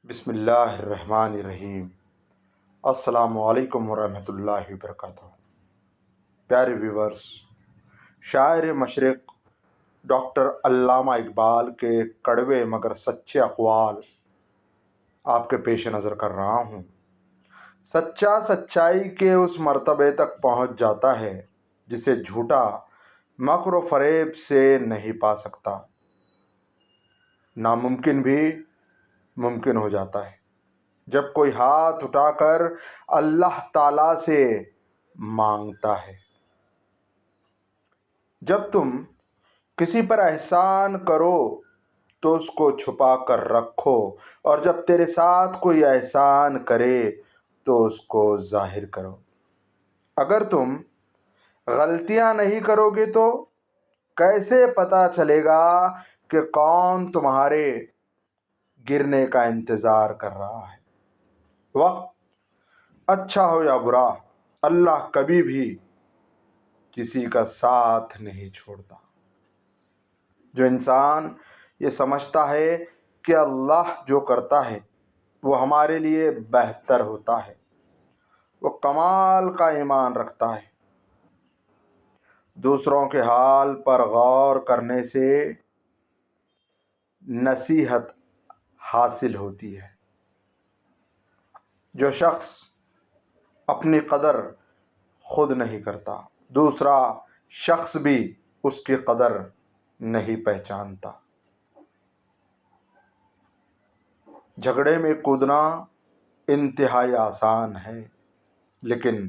بسم اللہ الرحمن الرحیم۔ السلام علیکم ورحمۃ اللہ وبرکاتہ۔ پیارے ویورز، شاعر مشرق ڈاکٹر علامہ اقبال کے کڑوے مگر سچے اقوال آپ کے پیش نظر کر رہا ہوں۔ سچا سچائی کے اس مرتبے تک پہنچ جاتا ہے جسے جھوٹا مکر و فریب سے نہیں پا سکتا۔ ناممکن بھی ممکن ہو جاتا ہے جب کوئی ہاتھ اٹھا کر اللہ تعالیٰ سے مانگتا ہے۔ جب تم کسی پر احسان کرو تو اس کو چھپا کر رکھو، اور جب تیرے ساتھ کوئی احسان کرے تو اس کو ظاہر کرو۔ اگر تم غلطیاں نہیں کرو گے تو کیسے پتہ چلے گا کہ کون تمہارے گرنے کا انتظار کر رہا ہے؟ وقت اچھا ہو یا برا، اللہ کبھی بھی کسی کا ساتھ نہیں چھوڑتا۔ جو انسان یہ سمجھتا ہے کہ اللہ جو کرتا ہے وہ ہمارے لیے بہتر ہوتا ہے، وہ کمال کا ایمان رکھتا ہے۔ دوسروں کے حال پر غور کرنے سے نصیحت حاصل ہوتی ہے۔ جو شخص اپنی قدر خود نہیں کرتا، دوسرا شخص بھی اس کی قدر نہیں پہچانتا۔ جھگڑے میں کودنا انتہائی آسان ہے، لیکن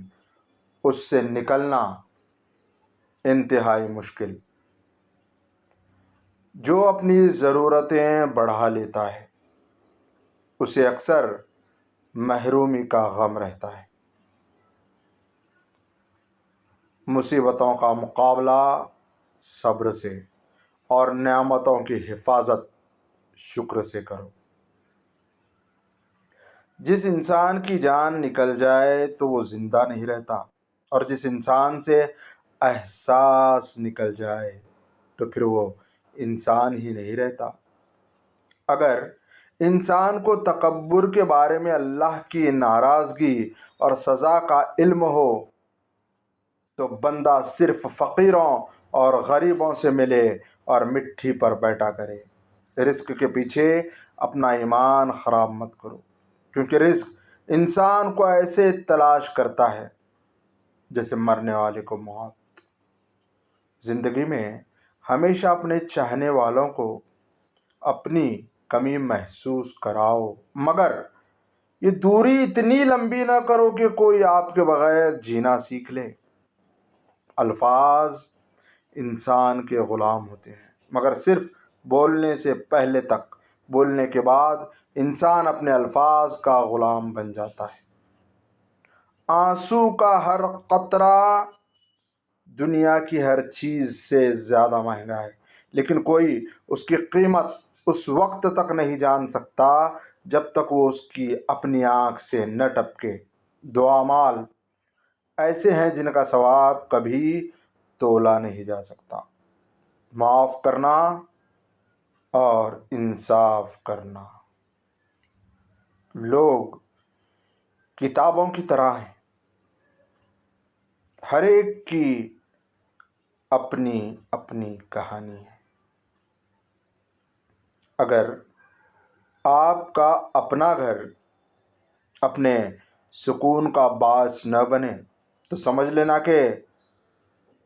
اس سے نکلنا انتہائی مشکل۔ جو اپنی ضرورتیں بڑھا لیتا ہے اسے اکثر محرومی کا غم رہتا ہے۔ مصیبتوں کا مقابلہ صبر سے اور نعمتوں کی حفاظت شکر سے کرو۔ جس انسان کی جان نکل جائے تو وہ زندہ نہیں رہتا، اور جس انسان سے احساس نکل جائے تو پھر وہ انسان ہی نہیں رہتا۔ اگر انسان کو تکبر کے بارے میں اللہ کی ناراضگی اور سزا کا علم ہو تو بندہ صرف فقیروں اور غریبوں سے ملے اور مٹھی پر بیٹھا کرے۔ رزق کے پیچھے اپنا ایمان خراب مت کرو، کیونکہ رزق انسان کو ایسے تلاش کرتا ہے جیسے مرنے والے کو موت۔ زندگی میں ہمیشہ اپنے چاہنے والوں کو اپنی کمی محسوس کراؤ، مگر یہ دوری اتنی لمبی نہ کرو کہ کوئی آپ کے بغیر جینا سیکھ لے۔ الفاظ انسان کے غلام ہوتے ہیں، مگر صرف بولنے سے پہلے تک، بولنے کے بعد انسان اپنے الفاظ کا غلام بن جاتا ہے۔ آنسو کا ہر قطرہ دنیا کی ہر چیز سے زیادہ مہنگا ہے، لیکن کوئی اس کی قیمت اس وقت تک نہیں جان سکتا جب تک وہ اس کی اپنی آنکھ سے نہ ٹپکے۔ دو اعمال ایسے ہیں جن کا ثواب کبھی تولا نہیں جا سکتا: معاف کرنا اور انصاف کرنا۔ لوگ کتابوں کی طرح ہیں، ہر ایک کی اپنی اپنی کہانی ہے۔ اگر آپ کا اپنا گھر اپنے سکون کا باعث نہ بنے تو سمجھ لینا کہ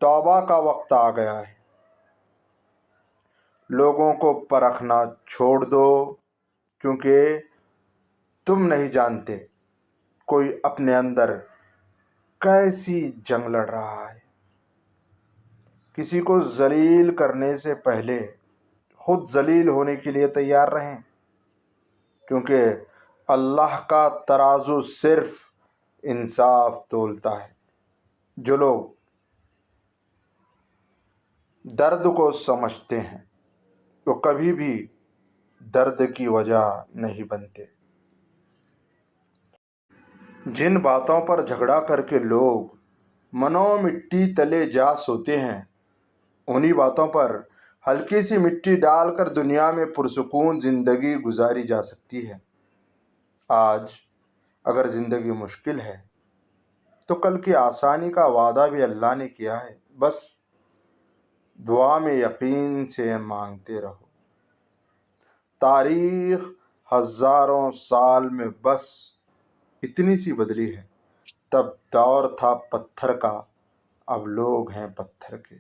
توبہ کا وقت آ گیا ہے۔ لوگوں کو پرکھنا چھوڑ دو، کیونکہ تم نہیں جانتے کوئی اپنے اندر کیسی جنگ لڑ رہا ہے۔ کسی کو ذلیل کرنے سے پہلے خود ذلیل ہونے کے لیے تیار رہیں، کیونکہ اللہ کا ترازو صرف انصاف تولتا ہے۔ جو لوگ درد کو سمجھتے ہیں وہ کبھی بھی درد کی وجہ نہیں بنتے۔ جن باتوں پر جھگڑا کر کے لوگ منو مٹی تلے جا سوتے ہیں، انہی باتوں پر ہلکی سی مٹی ڈال کر دنیا میں پرسکون زندگی گزاری جا سکتی ہے۔ آج اگر زندگی مشکل ہے تو کل کی آسانی کا وعدہ بھی اللہ نے کیا ہے، بس دعا میں یقین سے مانگتے رہو۔ تاریخ ہزاروں سال میں بس اتنی سی بدلی ہے، تب دور تھا پتھر کا، اب لوگ ہیں پتھر کے۔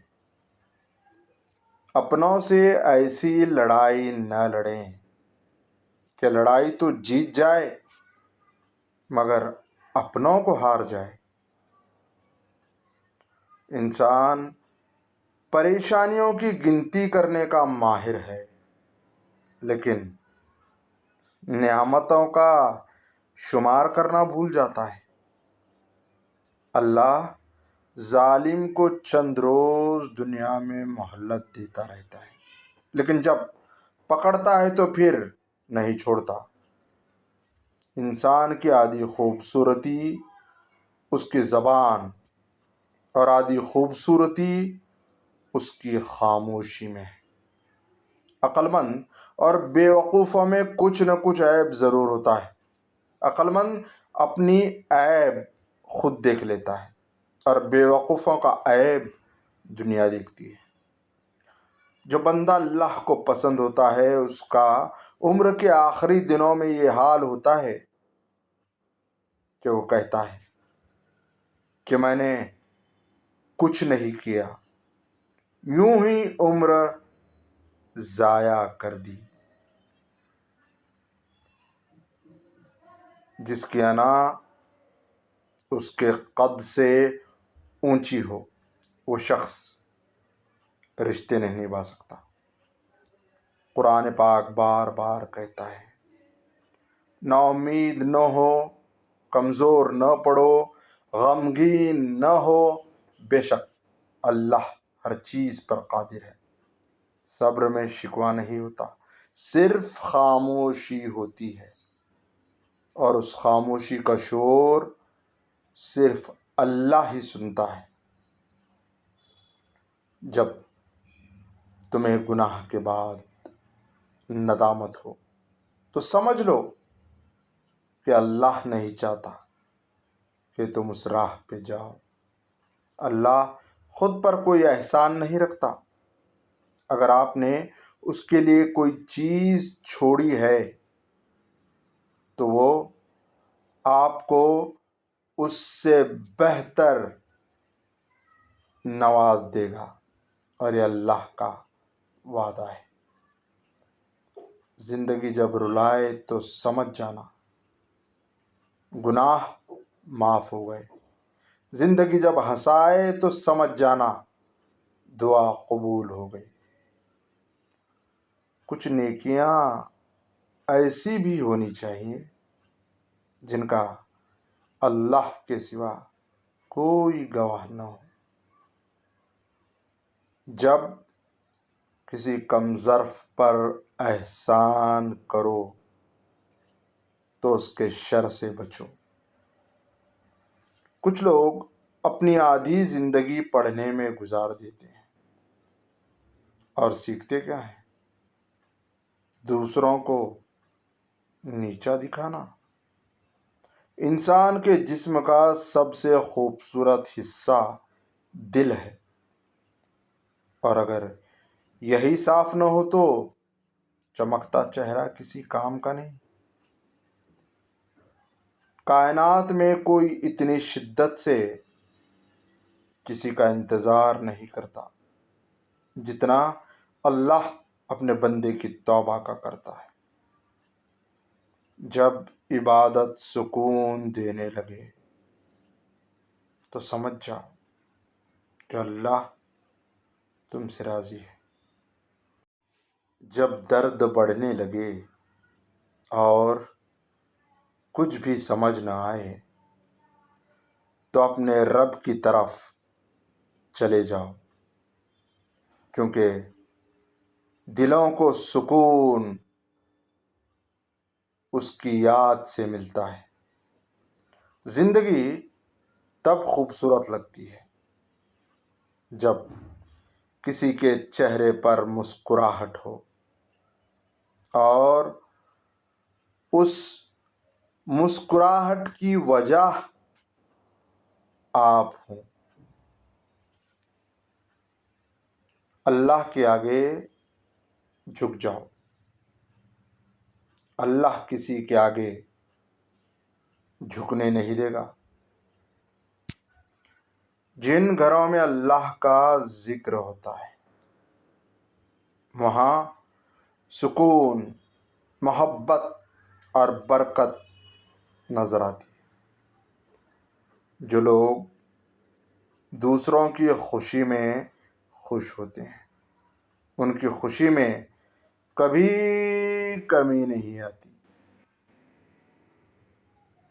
اپنوں سے ایسی لڑائی نہ لڑیں کہ لڑائی تو جیت جائے مگر اپنوں کو ہار جائے۔ انسان پریشانیوں کی گنتی کرنے کا ماہر ہے، لیکن نعمتوں کا شمار کرنا بھول جاتا ہے۔ اللہ ظالم کو چند روز دنیا میں مہلت دیتا رہتا ہے، لیکن جب پکڑتا ہے تو پھر نہیں چھوڑتا۔ انسان کی آدھی خوبصورتی اس کی زبان اور آدھی خوبصورتی اس کی خاموشی میں ہے۔ عقل مند اور بے وقوفوں میں کچھ نہ کچھ عیب ضرور ہوتا ہے۔ عقل مند اپنی عیب خود دیکھ لیتا ہے اور بے وقوفوں کا عیب دنیا دیکھتی ہے۔ جو بندہ اللہ کو پسند ہوتا ہے اس کا عمر کے آخری دنوں میں یہ حال ہوتا ہے کہ وہ کہتا ہے کہ میں نے کچھ نہیں کیا، یوں ہی عمر ضائع کر دی۔ جس کی انا اس کے قد سے اونچی ہو وہ شخص رشتے نہیں نبھا سکتا۔ قرآن پاک بار بار کہتا ہے، نا امید نہ ہو، کمزور نہ پڑو، غمگین نہ ہو، بے شک اللہ ہر چیز پر قادر ہے۔ صبر میں شکوہ نہیں ہوتا، صرف خاموشی ہوتی ہے، اور اس خاموشی کا شور صرف اللہ ہی سنتا ہے۔ جب تمہیں گناہ کے بعد ندامت ہو تو سمجھ لو کہ اللہ نہیں چاہتا کہ تم اس راہ پہ جاؤ۔ اللہ خود پر کوئی احسان نہیں رکھتا۔ اگر آپ نے اس کے لیے کوئی چیز چھوڑی ہے تو وہ آپ کو اس سے بہتر نواز دے گا، اور یہ اللہ کا وعدہ ہے۔ زندگی جب رلائے تو سمجھ جانا گناہ معاف ہو گئے، زندگی جب ہنسائے تو سمجھ جانا دعا قبول ہو گئی۔ کچھ نیکیاں ایسی بھی ہونی چاہیے جن کا اللہ کے سوا کوئی گواہ نہ ہو۔ جب کسی کم ظرف پر احسان کرو تو اس کے شر سے بچو۔ کچھ لوگ اپنی آدھی زندگی پڑھنے میں گزار دیتے ہیں، اور سیکھتے کیا ہیں؟ دوسروں کو نیچا دکھانا۔ انسان کے جسم کا سب سے خوبصورت حصہ دل ہے، اور اگر یہی صاف نہ ہو تو چمکتا چہرہ کسی کام کا نہیں۔ کائنات میں کوئی اتنی شدت سے کسی کا انتظار نہیں کرتا جتنا اللہ اپنے بندے کی توبہ کا کرتا ہے۔ جب عبادت سکون دینے لگے تو سمجھ جاؤ کہ اللہ تم سے راضی ہے۔ جب درد بڑھنے لگے اور کچھ بھی سمجھ نہ آئے تو اپنے رب کی طرف چلے جاؤ، کیونکہ دلوں کو سکون اس کی یاد سے ملتا ہے۔ زندگی تب خوبصورت لگتی ہے جب کسی کے چہرے پر مسکراہٹ ہو اور اس مسکراہٹ کی وجہ آپ ہوں۔ اللہ کے آگے جھک جاؤ، اللہ کسی کے آگے جھکنے نہیں دے گا۔ جن گھروں میں اللہ کا ذکر ہوتا ہے وہاں سکون، محبت اور برکت نظر آتی ہے۔ جو لوگ دوسروں کی خوشی میں خوش ہوتے ہیں ان کی خوشی میں کبھی کمی نہیں آتی۔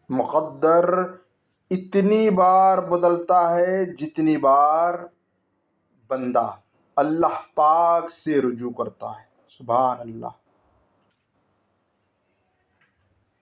مقدر اتنی بار بدلتا ہے جتنی بار بندہ اللہ پاک سے رجوع کرتا ہے۔ سبحان اللہ۔